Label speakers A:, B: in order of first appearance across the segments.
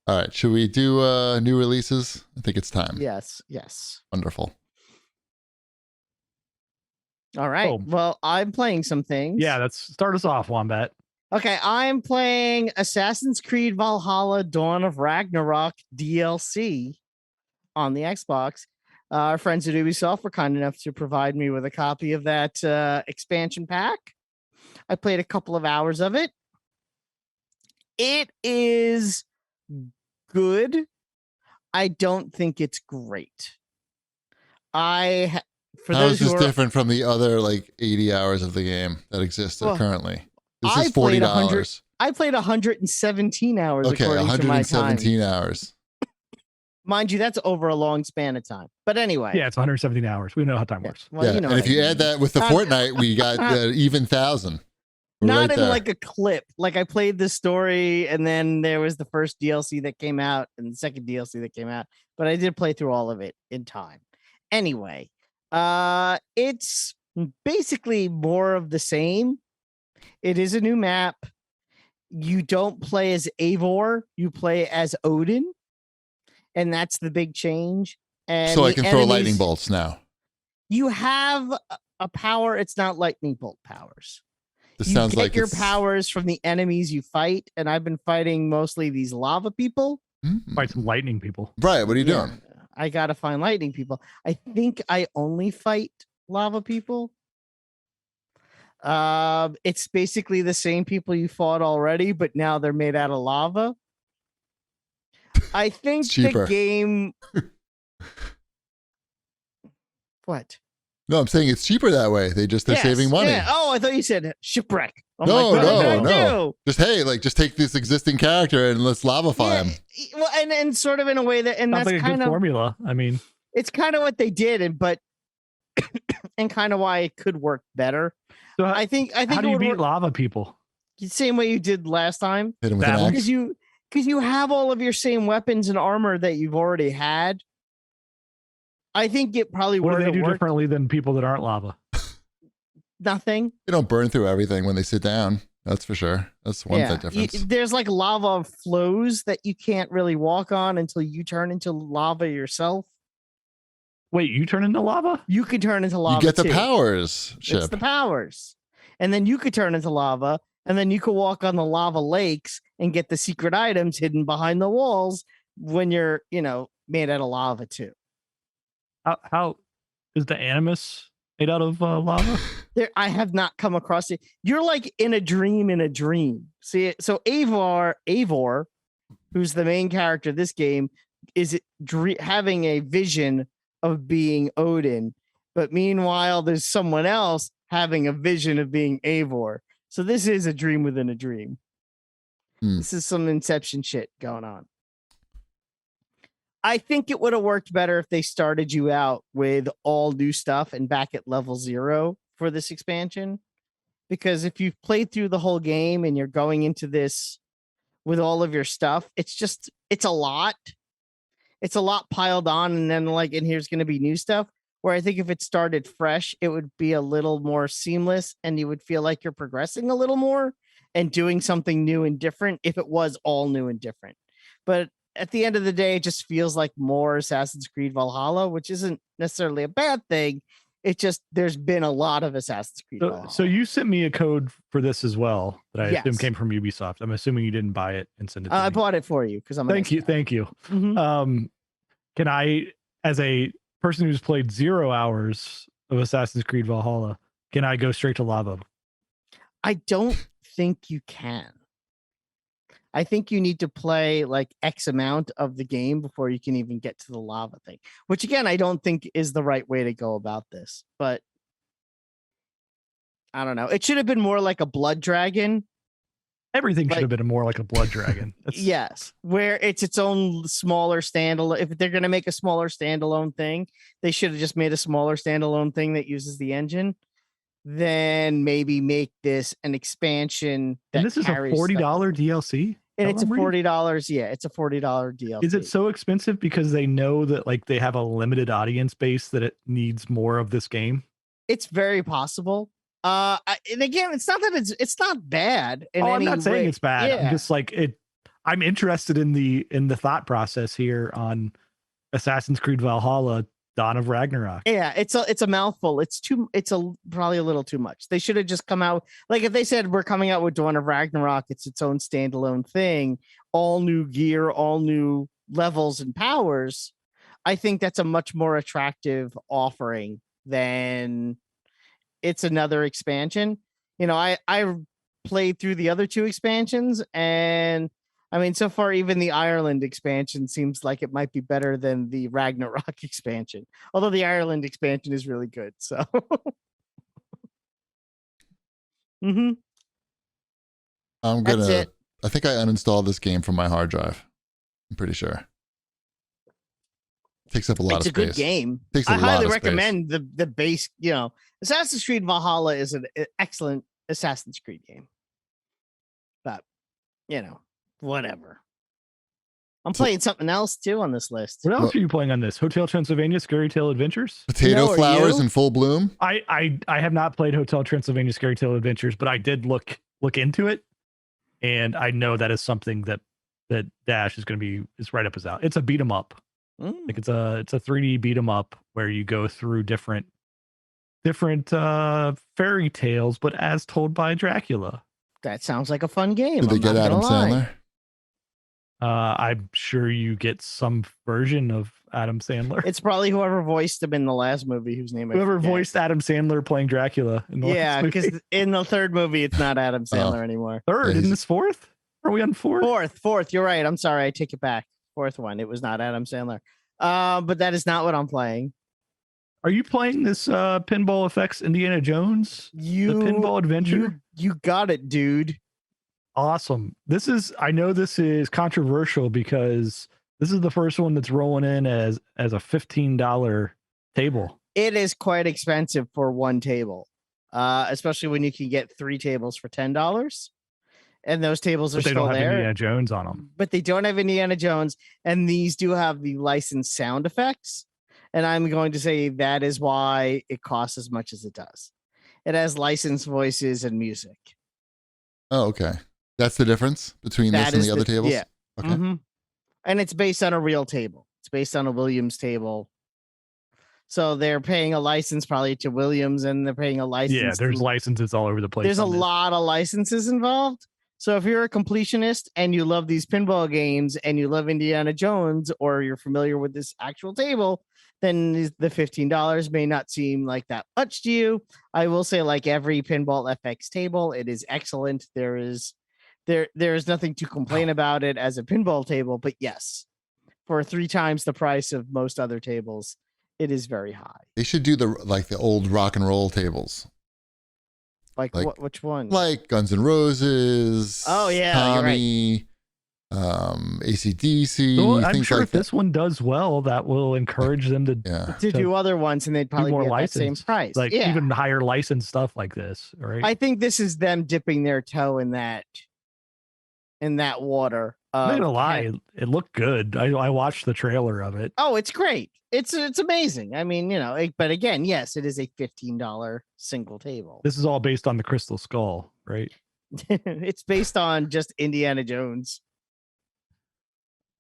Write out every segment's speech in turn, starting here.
A: All right. Should we do new releases? I think it's time.
B: Yes. Yes.
A: Wonderful.
B: All right.
C: Oh.
B: Well, I'm playing some things.
C: Yeah, let's start us off, Wombat.
B: Okay, I'm playing Assassin's Creed Valhalla Dawn of Ragnarok DLC on the Xbox. Our friends at Ubisoft were kind enough to provide me with a copy of that expansion pack. I played a couple of hours of it. It is good. I don't think it's great.
A: How is this different from the other like 80 hours of the game that exists currently? This is $40.
B: I played 117 hours.
A: Okay,
B: according
A: 117
B: to my
A: hours.
B: Mind you, that's over a long span of time. But anyway.
C: Yeah, it's 117 hours. We know how time works.
B: Well,
A: yeah, and if you add that with the Fortnite, we got even 1,000.
B: Not in like a clip. Like I played the story and then there was the first DLC that came out and the second DLC that came out. But I did play through all of it in time. Anyway, it's basically more of the same. It is a new map. You don't play as Eivor, you play as Odin. And that's the big change. And
A: so I can throw lightning bolts now.
B: You have a power. It's not lightning bolt powers.
A: This
B: you
A: sounds
B: get
A: like
B: your powers from the enemies you fight. And I've been fighting mostly these lava people.
C: Fight some lightning people.
A: Right. What are you doing?
B: I got to find lightning people. I think I only fight lava people. It's basically the same people you fought already, but now they're made out of lava. I think the game. What?
A: No, I'm saying it's cheaper that way. They're saving money.
B: Yeah. Oh, I thought you said shipwreck.
A: No. Just take this existing character and let's lavify him.
B: Well, and sort of in a way that, and
C: sounds
B: that's
C: like a
B: kind
C: good
B: of
C: formula. I mean,
B: it's kind of what they did, and kind of why it could work better.
C: So
B: I think.
C: How do you beat lava people?
B: The same way you did last time.
A: Hit him with an axe.
B: Because you have all of your same weapons and armor that you've already had. I think it probably
C: would. What do they do differently than people that aren't lava?
B: Nothing.
A: They don't burn through everything when they sit down. That's for sure. That's one thing difference.
B: There's like lava flows that you can't really walk on until you turn into lava yourself.
C: Wait, you turn into lava?
B: You can turn into lava.
A: You get the powers.
B: It's the powers. And then you could turn into lava. And then you could walk on the lava lakes and get the secret items hidden behind the walls when you're, made out of lava too.
C: How is the animus made out of lava?
B: I have not come across it. You're like in a dream in a dream. See, so Eivor, who's the main character of this game, is having a vision of being Odin. But meanwhile, there's someone else having a vision of being Eivor. So this is a dream within a dream. This is some Inception shit going on. I think it would have worked better if they started you out with all new stuff and back at level 0 for this expansion. Because if you've played through the whole game and you're going into this with all of your stuff, it's a lot. It's a lot piled on. And then and here's going to be new stuff. Where I think if it started fresh, it would be a little more seamless and you would feel like you're progressing a little more and doing something new and different if it was all new and different. But at the end of the day, it just feels like more Assassin's Creed Valhalla, which isn't necessarily a bad thing. It just, there's been a lot of Assassin's Creed Valhalla.
C: So you sent me a code for this as well that I assume came from Ubisoft. I'm assuming you didn't buy it and send it to me.
B: I bought it for you because I'm
C: Thank you. Mm-hmm. Can I, as a person who's played 0 hours of Assassin's Creed Valhalla, can I go straight to lava?
B: I don't think you can. I think you need to play like X amount of the game before you can even get to the lava thing, which again, I don't think is the right way to go about this, but I don't know. It should have been more like a blood dragon.
C: Everything should have been more like a blood dragon.
B: Yes, where it's its own smaller standalone. If they're going to make a smaller standalone thing, they should have just made a smaller standalone thing that uses the engine. Then maybe make this an expansion.
C: And this is a $40 DLC?
B: And it's a $40. Yeah, it's a $40 DLC.
C: Is it so expensive because they know that they have a limited audience base that it needs more of this game?
B: It's very possible. And again, it's not that it's not bad.
C: I'm not saying it's bad. Yeah. I'm just I'm interested in the thought process here on Assassin's Creed Valhalla, Dawn of Ragnarok.
B: Yeah, it's a mouthful. It's probably a little too much. They should have just come out, like if they said we're coming out with Dawn of Ragnarok, it's its own standalone thing, all new gear, all new levels and powers. I think that's a much more attractive offering than it's another expansion. You know, I played through the other two expansions, and I mean, so far, even the Ireland expansion seems like it might be better than the Ragnarok expansion. Although the Ireland expansion is really good. So,
A: That's it. I think I uninstalled this game from my hard drive. I'm pretty sure. It takes up a lot of space. It's a good
B: game. I highly recommend the base. You know, Assassin's Creed Valhalla is an excellent Assassin's Creed game. But, you know, whatever. I'm playing something else too on this list.
C: What else are you playing on this? Hotel Transylvania, Scary Tale Adventures?
A: Potato Flowers in full bloom?
C: I have not played Hotel Transylvania, Scary Tale Adventures, but I did look into it, and I know that is something that Dash is going to be right up his alley. It's a beat 'em up. Like it's a 3D beat 'em up where you go through different fairy tales, but as told by Dracula.
B: That sounds like a fun game.
A: Did they get Adam Sandler?
C: I'm sure you get some version of Adam Sandler.
B: It's probably whoever voiced him in the last movie, whose name
C: whoever voiced Adam Sandler playing Dracula.
B: Because in the third movie, it's not Adam Sandler anymore.
C: Third, isn't this fourth? Are we on fourth?
B: Fourth. You're right. I'm sorry. I take it back. Fourth one. It was not Adam Sandler. But that is not what I'm playing.
C: Are you playing this Pinball Effects Indiana Jones? The Pinball Adventure?
B: You got it, dude.
C: Awesome. I know this is controversial because this is the first one that's rolling in as a $15 table.
B: It is quite expensive for one table, especially when you can get 3 tables for $10. And those tables are still there. They don't have
C: Indiana Jones on them.
B: But they don't have Indiana Jones, and these do have the licensed sound effects. And I'm going to say that is why it costs as much as it does. It has licensed voices and music.
A: Oh, okay. That's the difference between this and the other tables?
B: Yeah.
A: Okay.
B: Mm-hmm. And it's based on a real table. It's based on a Williams table. So they're paying a license probably to Williams, and they're paying a license.
C: Yeah, there's licenses all over the place.
B: There's a lot of licenses involved. So if you're a completionist and you love these pinball games and you love Indiana Jones, or you're familiar with this actual table, then the $15 may not seem like that much to you. I will say, like every Pinball FX table, it is excellent. There is nothing to complain about it as a pinball table, but yes, for 3 times the price of most other tables, it is very high.
A: They should do the old rock and roll tables.
B: Like what? Which one?
A: Like Guns N' Roses.
B: Oh yeah,
A: Tommy, AC/DC.
C: Well, I'm sure if this one does well, that will encourage them to
B: do other ones, and they'd probably be at that same price.
C: Like even higher licensed stuff like this, right?
B: I think this is them dipping their toe in that water.
C: I'm not gonna lie, it looked good. I watched the trailer of it.
B: Oh, it's great. It's amazing. I mean, but again, yes, it is a $15 single table.
C: This is all based on the Crystal Skull, right?
B: It's based on just Indiana Jones.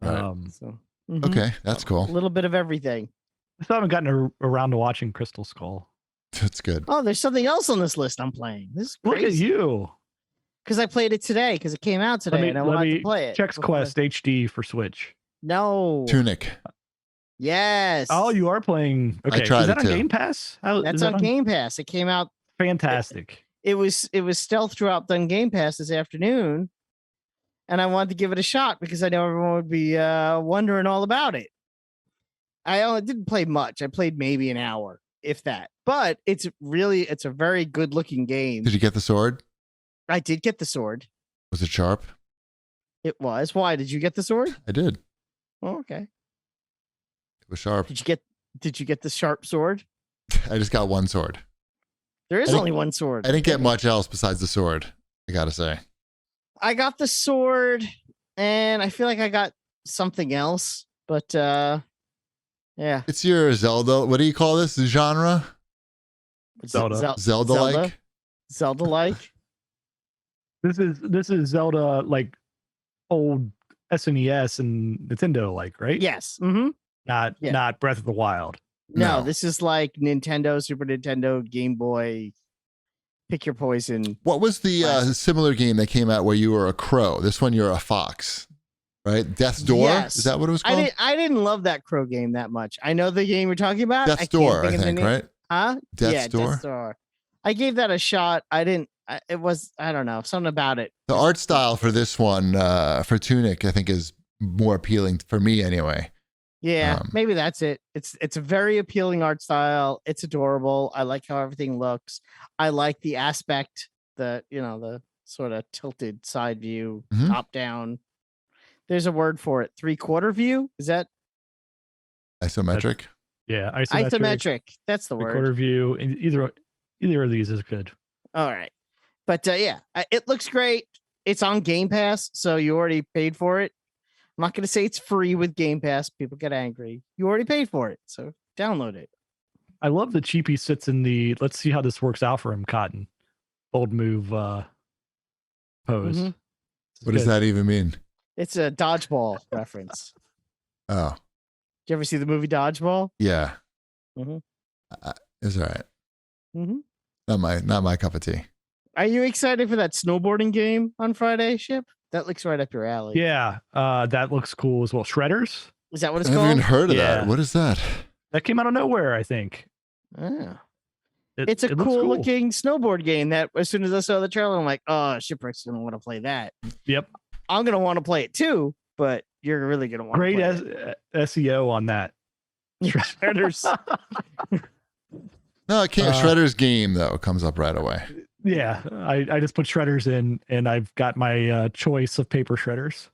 A: Right. Okay, that's cool.
B: A little bit of everything.
C: I still haven't gotten around to watching Crystal Skull.
A: That's good.
B: Oh, there's something else on this list I'm playing. This is crazy.
C: Look at you.
B: Because I played it today, because it came out today, and I wanted to play it.
C: Chex Quest HD for Switch.
B: No.
A: Tunic.
B: Yes.
C: Oh, you are playing. Okay,
A: I tried
C: is that on
A: too.
C: Game Pass?
B: That's on Game Pass. It came out.
C: Fantastic.
B: It was stealth dropped on Game Pass this afternoon, and I wanted to give it a shot because I know everyone would be wondering all about it. I only didn't play much. I played maybe an hour, if that. But it's a very good looking game.
A: Did you get the sword?
B: I did get the sword.
A: Was it sharp?
B: It was. Why? Did you get the sword?
A: I did.
B: Oh, okay.
A: It was sharp.
B: Did you get the sharp sword?
A: I just got one sword.
B: There is only one sword.
A: I didn't get much else besides the sword, I gotta say.
B: I got the sword, and I feel like I got something else, but yeah.
A: It's your Zelda. What do you call this? The genre?
C: Zelda.
A: Zelda-like?
B: Zelda-like.
C: This is Zelda, like old SNES and Nintendo like, right?
B: Yes. Mm-hmm.
C: Not Breath of the Wild.
B: No, this is like Nintendo, Super Nintendo, Game Boy. Pick your poison.
A: What was the similar game that came out where you were a crow? This one you're a fox, right? Death's Door?
B: Yes.
A: Is that what it was called?
B: I didn't love that crow game that much. I know the game you're talking about.
A: Death's Door, I think, right?
B: Huh?
A: Death's Door.
B: Death's Door. I gave that a shot. I don't know, something about it.
A: The art style for this one, for Tunic, I think is more appealing for me anyway.
B: Yeah, maybe that's it. It's a very appealing art style. It's adorable. I like how everything looks. I like the aspect, the sort of tilted side view, top down. There's a word for it. 3/4 view. Is that
A: isometric?
B: Isometric. That's the word.
C: 3/4 view. Either of these is good.
B: All right, but it looks great. It's on Game Pass, so you already paid for it. I'm not going to say it's free with Game Pass. People get angry. You already paid for it, so download it.
C: I love the cheapie sits in the let's see how this works out for him, Cotton. Bold move pose.
B: Mm-hmm.
A: What does that even mean?
B: It's a dodgeball reference.
A: Oh.
B: Did you ever see the movie Dodgeball?
A: Yeah.
B: Mm-hmm.
A: It's all right.
B: Mm-hmm.
A: Not my cup of tea.
B: Are you excited for that snowboarding game on Friday, Ship? That looks right up your alley.
C: Yeah, that looks cool as well. Shredders?
B: Is that what it's
A: I
B: called?
A: haven't even heard of that. What is that?
C: That came out of nowhere, I think.
B: Oh. It's a cool looking snowboard game that as soon as I saw the trailer, I'm like, oh, Shipwreck's going to want to play that.
C: Yep.
B: I'm going to want to play it too, but you're really going to want to play it.
C: Great SEO on that.
B: Shredders.
A: No, I can't. Shredders game, though, comes up right away.
C: Yeah, I just put shredders in, and I've got my choice of paper shredders.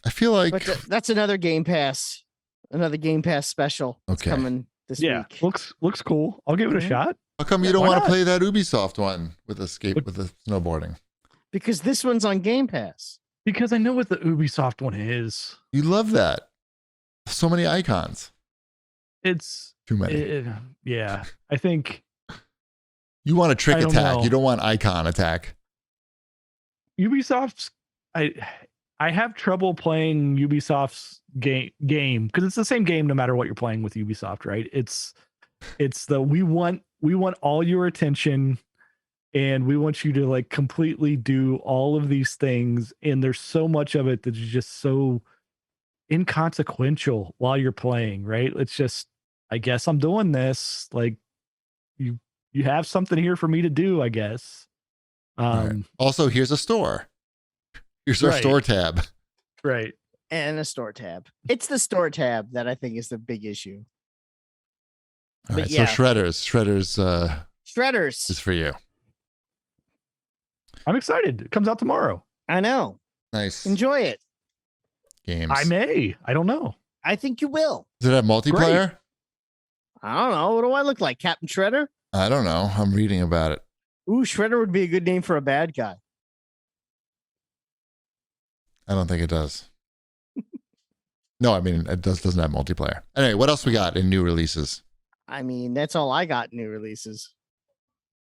A: I feel like
B: that's another Game Pass special. That's coming this week.
C: Looks cool. I'll give it a shot.
A: How come you don't want to play that Ubisoft one with the snowboarding?
B: Because this one's on Game Pass.
C: Because I know what the Ubisoft one is.
A: You love that. So many icons.
C: It's
A: too many.
C: Yeah, I think.
A: You want a trick attack. You don't want icon attack.
C: Ubisoft's I have trouble playing Ubisoft's game because it's the same game no matter what you're playing with Ubisoft, right? It's the we want all your attention and we want you to like completely do all of these things, and there's so much of it that's just so inconsequential while you're playing, right? It's just, I guess I'm doing this, like you have something here for me to do, I guess.
A: Right. Also, here's a store. Here's our store tab.
C: Right.
B: And a store tab. It's the store tab that I think is the big issue.
A: All right, so Shredders is for you.
C: I'm excited. It comes out tomorrow.
B: I know.
A: Nice.
B: Enjoy it.
A: Games.
C: I may. I don't know.
B: I think you will.
A: Does it have multiplayer?
B: Great. I don't know. What do I look like? Captain Shredder?
A: I don't know. I'm reading about it.
B: Ooh, Shredder would be a good name for a bad guy.
A: I don't think it does. No, I mean, it doesn't have multiplayer. Anyway, what else we got in new releases?
B: I mean, that's all I got in new releases.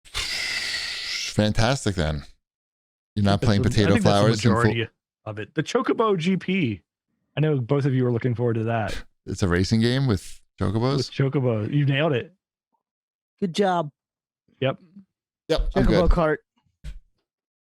A: Fantastic, then. You're not playing Potato Flowers?
C: The majority of it. The Chocobo GP. I know both of you are looking forward to that.
A: It's a racing game with chocobos?
C: With chocobo. You nailed it.
B: Good job.
C: Yep.
A: I'm
B: Chocobo
A: good.
B: Kart.